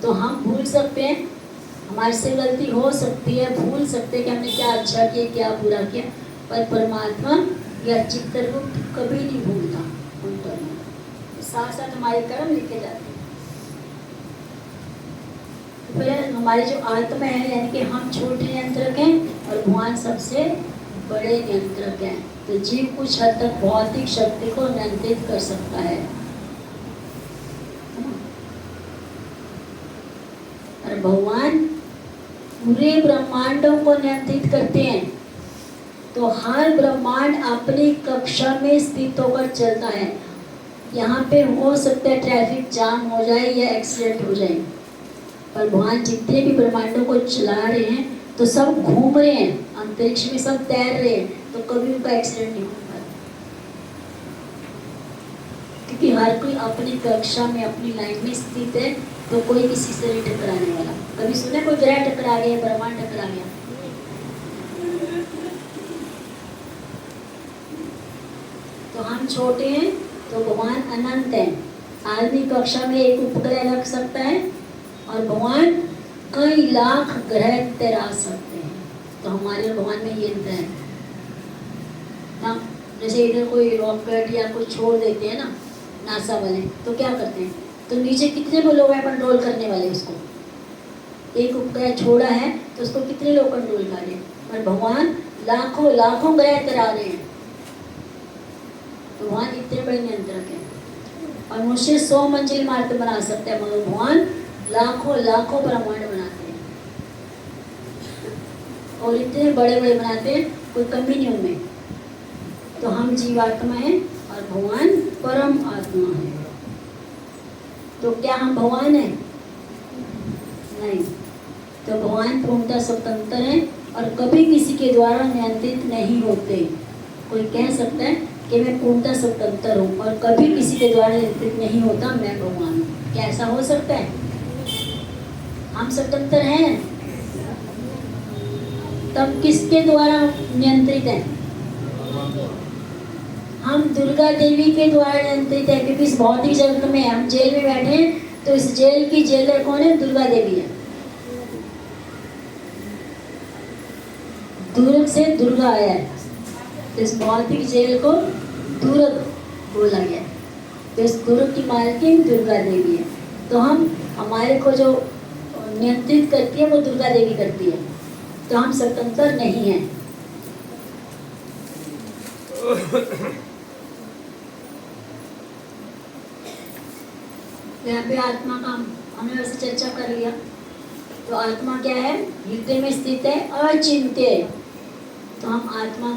तो हम भूल सकते हैं, हमारे से गलती हो सकती है, भूल सकते हैं कि हमने क्या अच्छा किया क्या बुरा किया, पर परमात्मा या चित्रगुप्त कभी नहीं भूलता उन कर्मों को, साथ साथ हमारे कर्म लिखे जाते हैं। तो फिर हमारी जो आत्मा है, यानी कि हम छोटे नियंत्रक हैं और भगवान सबसे बड़े नियंत्रक हैं। तो जीव कुछ हद तक भौतिक शक्ति को नियंत्रित कर सकता है और भगवान पूरे ब्रह्मांडों को नियंत्रित करते हैं। तो हर ब्रह्मांड अपनी कक्षा में स्थित होकर चलता है। यहाँ पे हो सकता है ट्रैफिक जाम हो जाए या एक्सीडेंट हो जाए, पर भगवान जितने भी ब्रह्मांडों को चला रहे हैं तो सब घूम रहे हैं, अंतरिक्ष में सब तैर रहे हैं, तो कभी उनका एक्सीडेंट नहीं होता, क्योंकि हर कोई अपनी कक्षा में अपनी लाइन में स्थित है। तो कोई किसी से नहीं टकराने वाला। कभी सुने कोई ग्रह टकरा गया, ब्रह्मांड टकरा गया? तो हम छोटे हैं तो भगवान अनंत है। आदमी कक्षा में एक उपग्रह रख सकता है और भगवान कई लाख ग्रह तैरा सकते हैं। तो हमारे और भगवान में ये अंतर है ना। जैसे इधर कोई रॉकेट या कुछ छोड़ देते हैं ना नासा वाले, तो क्या करते हैं, तो नीचे कितने लोग हैं कंट्रोल करने वाले उसको। एक उपग्रह छोड़ा है तो उसको कितने लोग कंट्रोल कर रहे हैं, पर भगवान लाखों लाखों ग्रह तैरा रहे हैं। तो भगवान इतने बड़े नियंत्रक हैं और मुझसे 100 मंजिल इमारतें बना सकते हैं, मगर भगवान लाखों लाखों ब्रह्मांड बनाते हैं और इतने बड़े बड़े बनाते हैं, कोई कमी नहीं उनमें। तो हम जीवात्मा हैं और भगवान परम आत्मा है। तो क्या हम भगवान हैं? नहीं। तो भगवान पूर्णतः स्वतंत्र है और कभी किसी के द्वारा नियंत्रित नहीं होते। कोई कह सकता है कि मैं पूर्णतः स्वतंत्र हूँ और कभी किसी के द्वारा नियंत्रित नहीं होता, मैं भगवान हूँ। क्या ऐसा हो सकता है? हम स्वतंत्र हैं, तब किसके द्वारा नियंत्रित है? हम दुर्गा देवी के द्वारा नियंत्रित है, क्योंकि इस भौतिक जगत में हम जेल में बैठे हैं, तो इस जेल की जेलर कौन है? दुर्गा देवी है। दुर्ग से दुर्गा आया है, तो इस भौतिक जेल को दुर्ग बोला गया। तो इस दुर्ग की मालकिन दुर्गा देवी है। तो हम हमारे को जो नियंत्रित करती है वो दुर्गा देवी करती है। तो हम स्वतंत्र नहीं हैं। यहाँ पे आत्मा का हमने वैसे चर्चा कर लिया। तो आत्मा क्या है? हृदय में स्थित है, अचिंत्य। तो हम आत्मा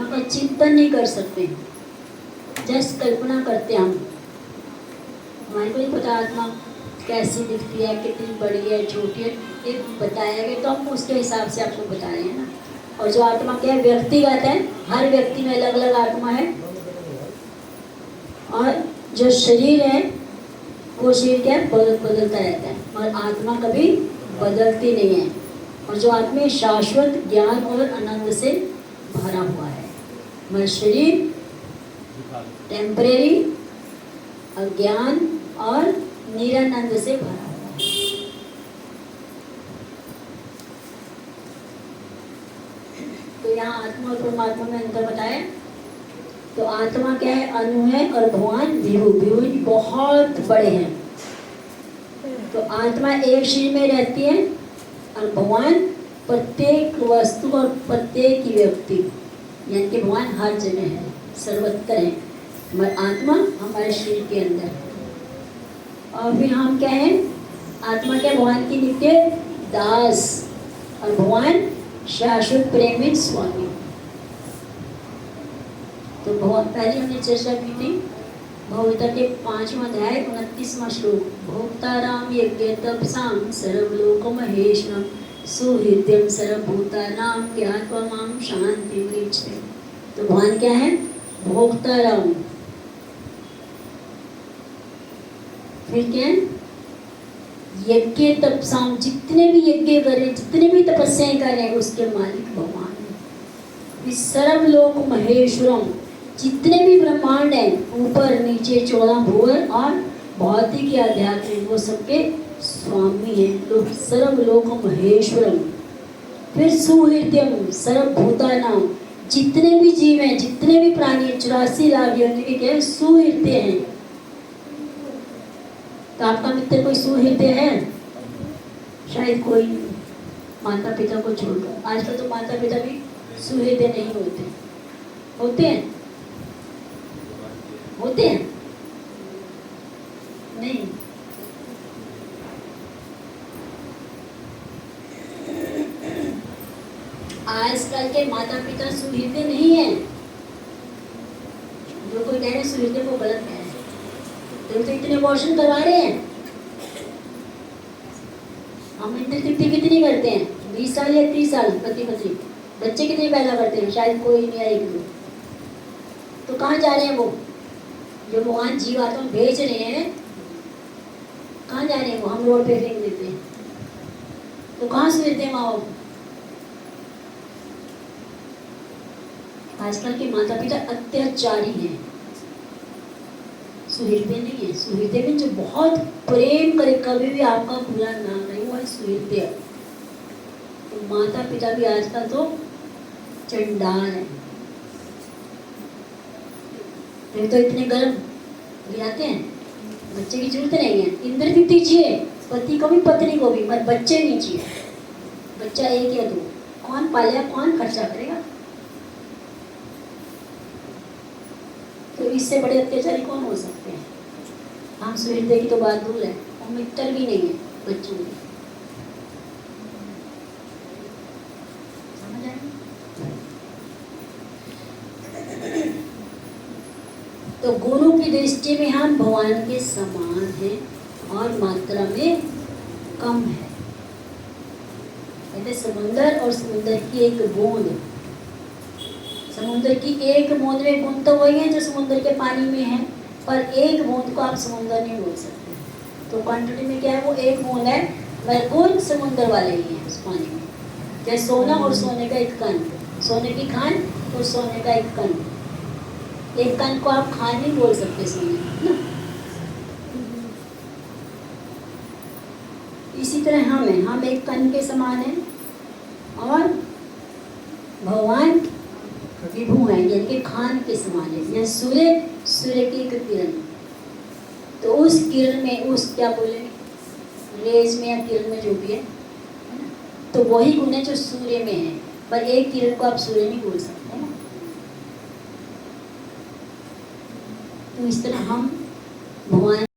का चिंतन नहीं कर सकते, जस्ट कल्पना करते हैं हम। हमारे को नहीं पता आत्मा कैसी दिखती है, कितनी बड़ी है, छोटी है, ये बताया गया तो हम उसके हिसाब से आपको बता रहे हैं ना। और जो आत्मा क्या है? व्यक्तिगत है, हर व्यक्ति में अलग अलग आत्मा है। और जो शरीर है वो शरीर क्या है? बदलता रहता है, और आत्मा कभी बदलती नहीं है। और जो आत्मा शाश्वत ज्ञान और आनंद से भरा हुआ है, मगर शरीर टेम्परेरी अज्ञान और निरानंद से भरा हुआ है। तो यहाँ आत्मा और परमात्मा में अंतर बताया। तो आत्मा क्या है? अणु है, और भगवान विभु। विभु बहुत बड़े हैं। तो आत्मा एक शरीर में रहती है और भगवान प्रत्येक वस्तु और प्रत्येक व्यक्ति, यानी कि भगवान हर जगह है, सर्वत्र है, मगर आत्मा हमारे शरीर के अंदर है। और फिर हम क्या है? आत्मा क्या? भगवान की नित्य दास, और भगवान शाश्वत प्रेमी स्वामी। तो बहुत पहले हमने चर्चा की थी भगवद्गीता के 5वां अध्याय 29वां श्लोक, भोक्ताराम यज्ञ तपसां सर्वलोक महेश्वरम सुहृदयं सर्वभूतानां ज्ञात्वा मां शान्तिं ईच्छते। तो भगवान क्या है? भोक्ताराम। फिर क्या है? यज्ञ तपसां, जितने भी यज्ञ करें, जितने भी तपस्याएं करें, उसके मालिक भगवान है। सर्वलोक महेश्वरम, जितने भी ब्रह्मांड हैं, ऊपर नीचे 14 भुवन और भौतिक या आध्यात्मिक, वो सबके स्वामी हैं। लोग सर्वलोक महेश्वरम, फिर सुहृदयम सर्वभूतानां, जितने भी जीव हैं, जितने भी प्राणी हैं, 84 लाख योनि के क्या सुहृदय हैं। तो आपका मित्र कोई सुहृदय है? शायद कोई नहीं, माता पिता को छोड़कर। आजकल तो माता पिता भी सुहृदय नहीं होते। होते हैं? होते हैं? नहीं। आजकल के माता पिता सुहृदय नहीं है। जो कोई कह रहे सुहृदय को गलत कह रहे हैं। तो इतने अबॉर्शन करवा रहे हैं। हम इंद्र तृप्ति कितनी करते हैं? 20 साल या 30 साल पति पत्नी। बच्चे कितने पैदा करते हैं? शायद कोई नहीं, एक दो। तो कहाँ जा रहे हैं वो जो भगवान जीवात्मा भेज रहे हैं? कहाँ जा रहे हैं वो? हम रोड पे फेंक देते हैं। तो कहाँ से देते हैं माँ बाप? आजकल के माता पिता अत्याचारी हैं, सुहृदय नहीं है। सुहृदय में जो बहुत प्रेम करे, कभी भी आपका बुरा ना करे, वो है सुहृदय। तो माता पिता भी आजकल तो चंडाल है। फिर तो इतने गर्म गिराते हैं, बच्चे की जरूरत नहीं है। इंद्र तृप्ति चाहिए पति को भी पत्नी को भी, पर बच्चे नहीं चाहिए। बच्चा एक या दो, कौन पालेगा, कौन खर्चा करेगा? तो इससे बड़े अत्याचारी कौन हो सकते हैं? हम सुहृदय की तो बात दूर है, और मित्र भी नहीं है बच्चों की। समझ आए? तो गुरु की दृष्टि में हम भगवान के समान हैं और मात्रा में कम है। कहते समुंदर और समुंदर की एक बूंद, समुद्र की एक बूंद में गुण तो वही है जो समुद्र के पानी में है, पर एक बूंद को आप समुद्र नहीं बोल सकते। तो क्वांटिटी में क्या है? वो एक बूंद है, वह गुण समुद्र वाले ही है उस पानी में। जैसे सोना और सोने का एक कण, सोने की खान और सोने का एक कण। एक कण को आप खान नहीं बोल सकते सोने ना। इसी तरह हम एक कण के समान हैं और भगवान विभू है, यानी कि खान के समान है। या सूर्य की एक किरण, तो उस किरण में, उस क्या बोले, रेज में या किरण में जो भी है ना, तो वही गुण है जो सूर्य में है, पर एक किरण को आप सूर्य नहीं बोल सकते ना। तो इस तरह हम भगवान